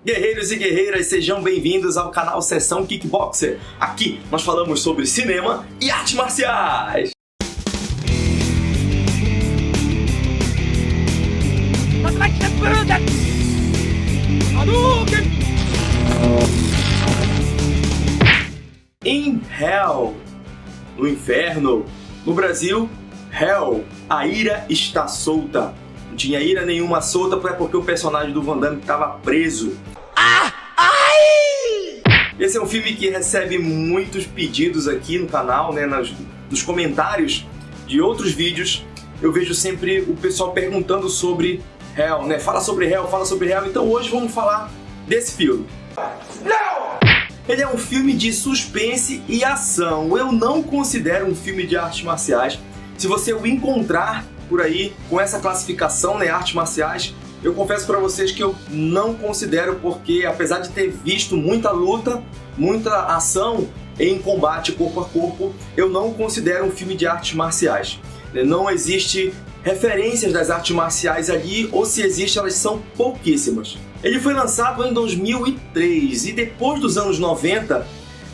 Guerreiros e guerreiras, sejam bem-vindos ao canal Sessão Kickboxer. Aqui nós falamos sobre cinema e artes marciais. Em Hell, no inferno, no Brasil, Hell, a ira está solta. Não tinha ira nenhuma solta porque o personagem do Van Damme estava preso. Esse é um filme que recebe muitos pedidos aqui no canal, né, nos comentários de outros vídeos. Eu vejo sempre o pessoal perguntando sobre Hell, né? Fala sobre Hell. Então hoje vamos falar desse filme. Não! Ele é um filme de suspense e ação. Eu não considero um filme de artes marciais. Se você o encontrar por aí com essa classificação, né, artes marciais, eu confesso para vocês que eu não considero, porque apesar de ter visto muita luta, muita ação em combate corpo a corpo, eu não considero um filme de artes marciais. Não existe referências das artes marciais ali, ou se existe, elas são pouquíssimas. Ele foi lançado em 2003 e depois dos anos 90,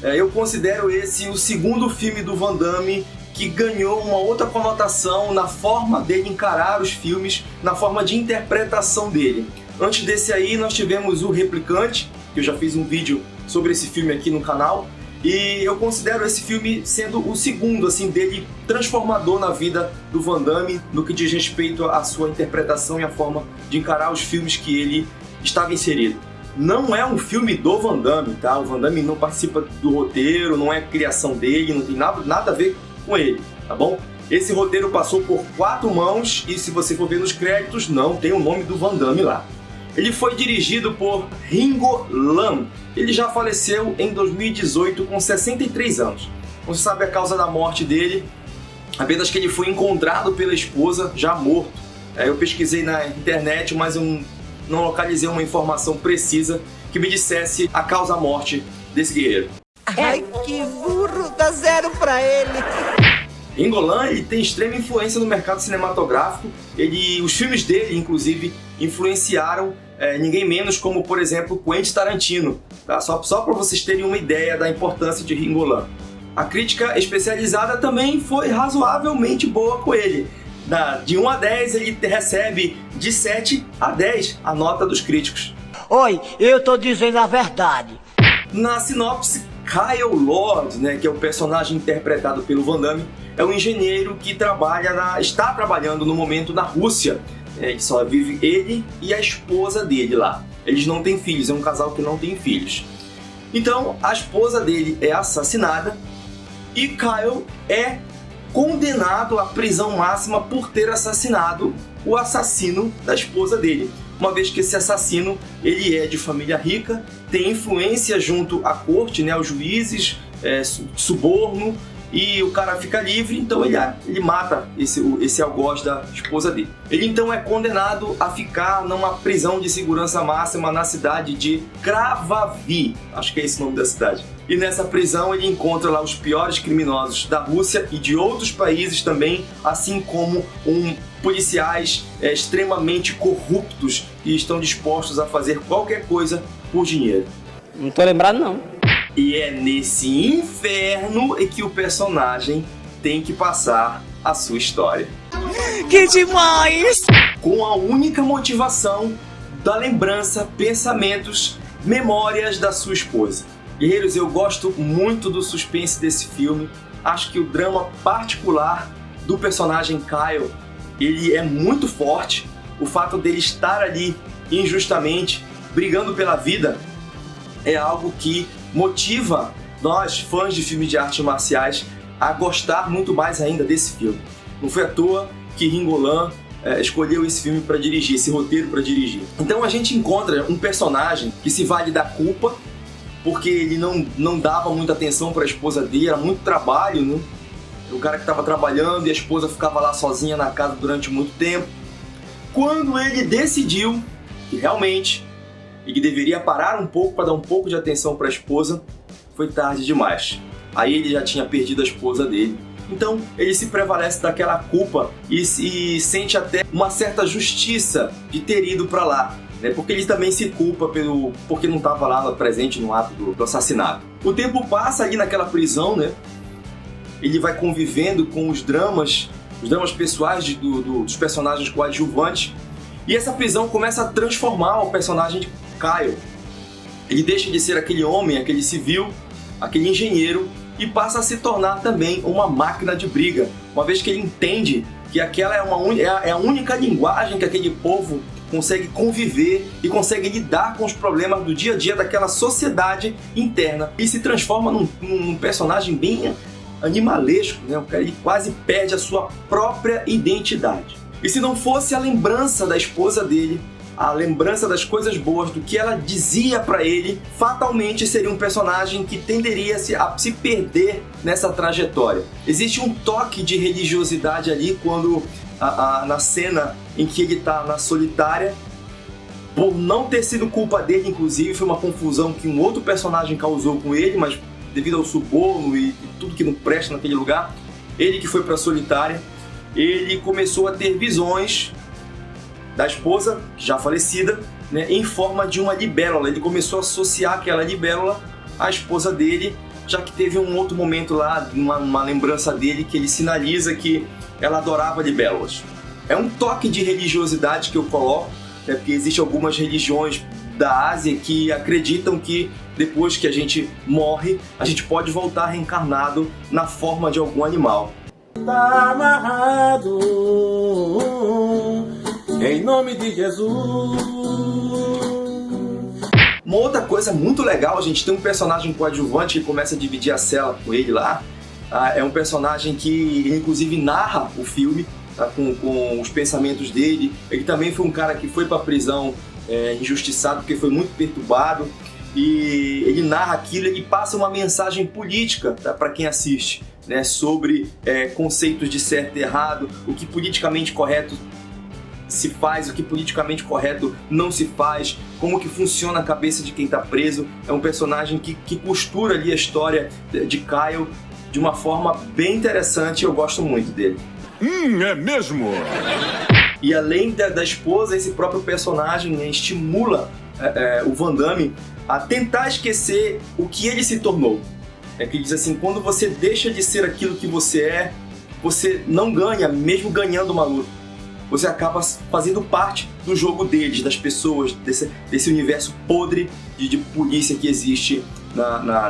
eu considero esse o segundo filme do Van Damme que ganhou uma outra conotação na forma dele encarar os filmes, na forma de interpretação dele. Antes desse aí nós tivemos O Replicante, que eu já fiz um vídeo sobre esse filme aqui no canal, e eu considero esse filme sendo o segundo assim dele transformador na vida do Van Damme no que diz respeito à sua interpretação e à forma de encarar os filmes que ele estava inserido. Não é um filme do Van Damme, tá? O Van Damme não participa do roteiro, não é criação dele, não tem nada a ver com ele, tá bom? Esse roteiro passou por 4 mãos e se você for ver nos créditos, não tem o nome do Van Damme lá. Ele foi dirigido por Ringo Lam. Ele já faleceu em 2018 com 63 anos. Não se sabe a causa da morte dele, apenas que ele foi encontrado pela esposa já morto. Eu pesquisei na internet, mas eu não localizei uma informação precisa que me dissesse a causa da morte desse guerreiro. Ai, que burro, dá 0 pra ele. Ringo Lam, ele tem extrema influência no mercado cinematográfico. Os filmes dele, inclusive, influenciaram ninguém menos como, por exemplo, Quentin Tarantino. Tá? Só para vocês terem uma ideia da importância de Ringo Lam. A crítica especializada também foi razoavelmente boa com ele. De 1 a 10, ele recebe de 7 a 10 a nota dos críticos. Oi, eu tô dizendo a verdade. Na sinopse, Kyle Lord, né, que é o personagem interpretado pelo Van Damme, é um engenheiro que está trabalhando no momento na Rússia. Só vive ele e a esposa dele lá. Eles não têm filhos, é um casal que não tem filhos. Então, a esposa dele é assassinada e Kyle é condenado à prisão máxima por ter assassinado o assassino da esposa dele. Uma vez que esse assassino, ele é de família rica, tem influência junto à corte, né, aos juízes, suborno, e o cara fica livre, então ele mata esse algoz da esposa dele. Ele então é condenado a ficar numa prisão de segurança máxima na cidade de Krvavy, acho que é esse o nome da cidade. E nessa prisão ele encontra lá os piores criminosos da Rússia e de outros países também, assim como policiais extremamente corruptos que estão dispostos a fazer qualquer coisa por dinheiro. Não tô lembrado não. E é nesse inferno que o personagem tem que passar a sua história. Que demais! Com a única motivação da lembrança, pensamentos, memórias da sua esposa. Guerreiros, eu gosto muito do suspense desse filme. Acho que o drama particular do personagem Kyle, ele é muito forte. O fato dele estar ali injustamente, brigando pela vida, é algo que motiva nós, fãs de filmes de artes marciais, a gostar muito mais ainda desse filme. Não foi à toa que Ringo Lam escolheu esse filme para dirigir, esse roteiro para dirigir. Então a gente encontra um personagem que se vale da culpa, porque ele não dava muita atenção para a esposa dele, era muito trabalho, né? O cara que estava trabalhando e a esposa ficava lá sozinha na casa durante muito tempo. Quando ele decidiu que realmente ele deveria parar um pouco para dar um pouco de atenção para a esposa, foi tarde demais. Aí ele já tinha perdido a esposa dele. Então ele se prevalece daquela culpa e sente até uma certa justiça de ter ido para lá. né? Porque ele também se culpa porque não estava lá presente no ato do assassinato. O tempo passa ali naquela prisão, né? Ele vai convivendo com os dramas pessoais dos personagens coadjuvantes, e essa prisão começa a transformar o personagem de Kyle. Ele deixa de ser aquele homem, aquele civil, aquele engenheiro, e passa a se tornar também uma máquina de briga, uma vez que ele entende que aquela é a única linguagem que aquele povo consegue conviver e consegue lidar com os problemas do dia a dia daquela sociedade interna, e se transforma num personagem bem animalesco, né? O cara, ele quase perde a sua própria identidade. E se não fosse a lembrança da esposa dele, a lembrança das coisas boas, do que ela dizia pra ele, fatalmente seria um personagem que tenderia a se perder nessa trajetória. Existe um toque de religiosidade ali quando na cena em que ele tá na solitária, por não ter sido culpa dele, inclusive, foi uma confusão que um outro personagem causou com ele, mas devido ao suborno e tudo que não presta naquele lugar, ele que foi pra solitária, ele começou a ter visões da esposa, já falecida, né, em forma de uma libélula. Ele começou a associar aquela libélula à esposa dele, já que teve um outro momento lá, uma lembrança dele, que ele sinaliza que ela adorava libélulas. É um toque de religiosidade que eu coloco, né, porque existem algumas religiões da Ásia que acreditam que depois que a gente morre, a gente pode voltar reencarnado na forma de algum animal. Tá amarrado em nome de Jesus. Uma outra coisa muito legal, a gente tem um personagem coadjuvante que começa a dividir a cela com ele lá. É um personagem que inclusive narra o filme, tá, com os pensamentos dele. Ele também foi um cara que foi pra prisão injustiçado porque foi muito perturbado. E ele narra aquilo, ele passa uma mensagem política, tá, para quem assiste, né, sobre conceitos de certo e errado, o que politicamente correto se faz, o que politicamente correto não se faz, como que funciona a cabeça de quem está preso. É um personagem que costura ali a história de Kyle de uma forma bem interessante, e eu gosto muito dele. É mesmo? E além da esposa, esse próprio personagem, né, estimula o Van Damme a tentar esquecer o que ele se tornou. Que diz assim, quando você deixa de ser aquilo que você é, você não ganha, mesmo ganhando uma luta. Você acaba fazendo parte do jogo deles, das pessoas, desse universo podre de polícia que existe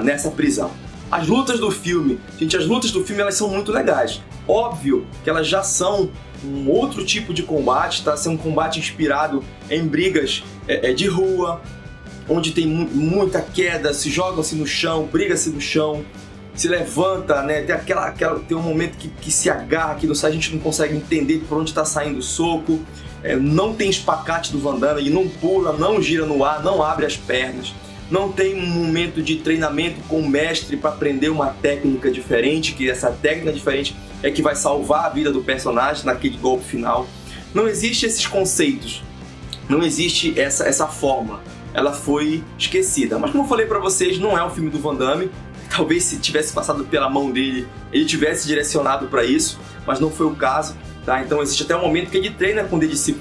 nessa prisão. As lutas do filme, gente, elas são muito legais. Óbvio que elas já são um outro tipo de combate, tá? São um combate inspirado em brigas de rua, onde tem muita queda, se jogam-se no chão, briga-se no chão, se levanta, né? Tem um momento que se agarra, que a gente não consegue entender por onde está saindo o soco. Não tem espacate do Van Damme, ele não pula, não gira no ar, não abre as pernas. Não tem um momento de treinamento com o mestre para aprender uma técnica diferente, que essa técnica diferente é que vai salvar a vida do personagem naquele golpe final. Não existe esses conceitos, não existe essa forma. Ela foi esquecida. Mas como eu falei pra vocês, não é um filme do Van Damme. Talvez se tivesse passado pela mão dele, ele tivesse direcionado para isso, mas não foi o caso, tá? Então existe até um momento que ele treina quando ele se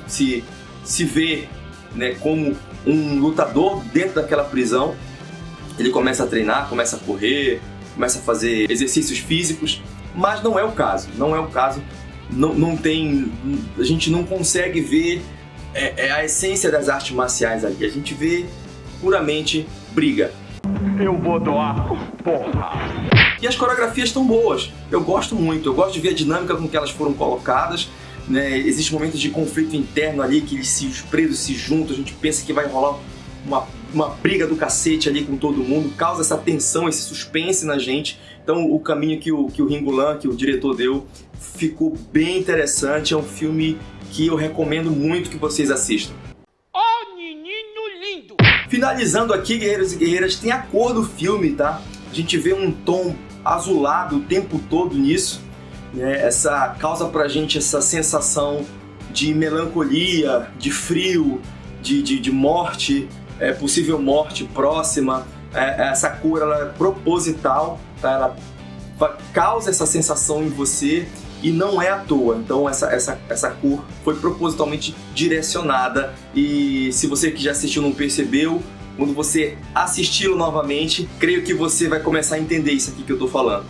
vê, né, como um lutador dentro daquela prisão. Ele começa a treinar, começa a correr, começa a fazer exercícios físicos, mas não é o caso. Não tem, a gente não consegue ver a essência das artes marciais ali. A gente vê puramente briga. Eu vou doar porra. E as coreografias estão boas. Eu gosto muito. Eu gosto de ver a dinâmica com que elas foram colocadas, né? Existem momentos de conflito interno ali, que os presos se juntam. A gente pensa que vai rolar uma briga do cacete ali com todo mundo. Causa essa tensão, esse suspense na gente. Então o caminho que o Ringo Lam, que o diretor, deu, ficou bem interessante. É um filme que eu recomendo muito que vocês assistam. Ô, menino lindo! Finalizando aqui, guerreiros e guerreiras, tem a cor do filme, tá? A gente vê um tom azulado o tempo todo nisso, né? Essa causa pra gente essa sensação de melancolia, de frio, de morte, possível morte próxima. Essa cor, ela é proposital, tá? Ela causa essa sensação em você. e não é à toa. Então essa cor foi propositalmente direcionada, e se você que já assistiu não percebeu, quando você assisti-lo novamente, creio que você vai começar a entender isso aqui que eu tô falando.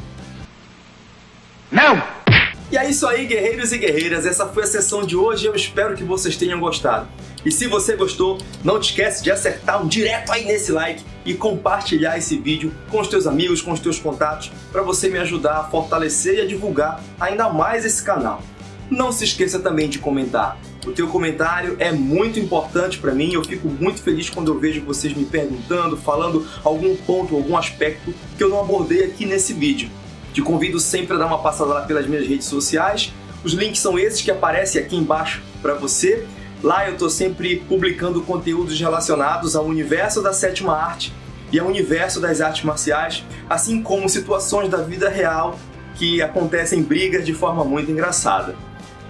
Não! E é isso aí, guerreiros e guerreiras, essa foi a sessão de hoje, eu espero que vocês tenham gostado. E se você gostou, não te esquece de acertar um direto aí nesse like e compartilhar esse vídeo com os teus amigos, com os teus contatos, para você me ajudar a fortalecer e a divulgar ainda mais esse canal. Não se esqueça também de comentar. O teu comentário é muito importante para mim, eu fico muito feliz quando eu vejo vocês me perguntando, falando algum ponto, algum aspecto que eu não abordei aqui nesse vídeo. Te convido sempre a dar uma passada lá pelas minhas redes sociais. Os links são esses que aparecem aqui embaixo para você. Lá eu estou sempre publicando conteúdos relacionados ao universo da sétima arte e ao universo das artes marciais, assim como situações da vida real que acontecem brigas de forma muito engraçada.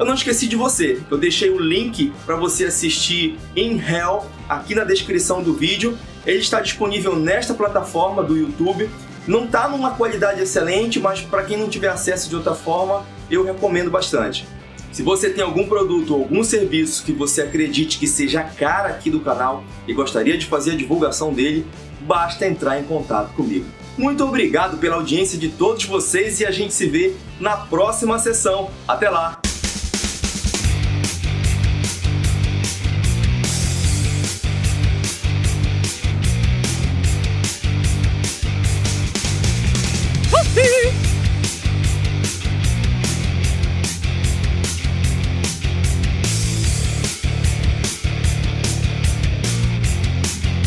Eu não esqueci de você, eu deixei o link para você assistir In Hell aqui na descrição do vídeo. Ele está disponível nesta plataforma do YouTube. Não está numa qualidade excelente, mas para quem não tiver acesso de outra forma, eu recomendo bastante. Se você tem algum produto ou algum serviço que você acredite que seja a cara aqui do canal e gostaria de fazer a divulgação dele, basta entrar em contato comigo. Muito obrigado pela audiência de todos vocês e a gente se vê na próxima sessão. Até lá!